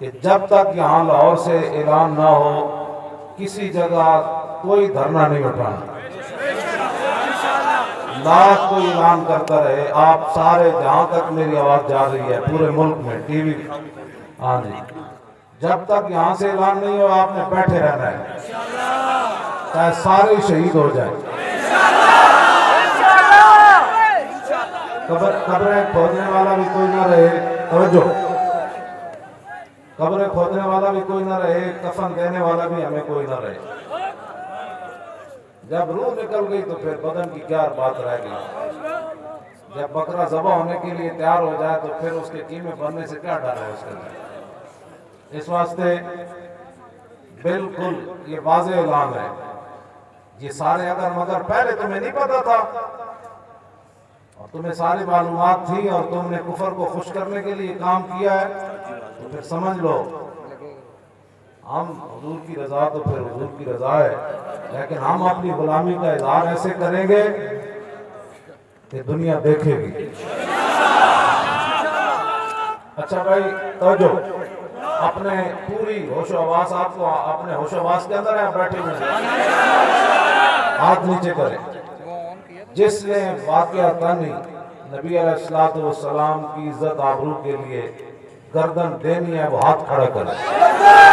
کہ جب تک یہاں لاہور سے اعلان نہ ہو کسی جگہ کوئی دھرنا نہیں اٹھانا، لاکھ کوئی اعلان کرتا رہے، آپ سارے جہاں تک میری آواز جا رہی ہے پورے ملک میں ٹی وی، ہاں جی، جب تک یہاں سے اعلان نہیں ہو آپ نے بیٹھے رہنا ہے، چاہے سارے شہید ہو جائیں۔ قبریں کھودنے والا بھی کوئی نہ رہے، توجہ، قبریں کھودنے والا بھی کوئی نہ رہے، کفن دینے والا بھی ہمیں کوئی نہ رہے۔ جب روح نکل گئی تو پھر بدن کی کیا بات رہ گئی؟ جب بکرا ذبح ہونے کے لیے تیار ہو جائے تو پھر اس کے قیمے بننے سے کیا ڈر ہے اس کے اندر؟ اس واسطے بالکل یہ واضح اعلان ہے، یہ سارے اگر مگر پہلے تمہیں نہیں پتا تھا اور تمہیں ساری معلومات تھی اور تم نے کفر کو خوش کرنے کے لیے کام کیا ہے تو پھر سمجھ لو ہم حضور کی رضا تو پھر حضور کی رضا ہے، لیکن ہم اپنی غلامی کا اظہار ایسے کریں گے کہ دنیا دیکھے گی۔ اچھا بھائی توجہ، اپنے پوری ہوش و حواس، آپ کو اپنے ہوش و حواس کے اندر ہے، بیٹھے ہوئے ہاتھ نیچے کریں۔ جس نے واقعتاً نبی علیہ السلام کی عزت آبرو کے لیے گردن دینی ہے وہ ہاتھ کھڑا کرے۔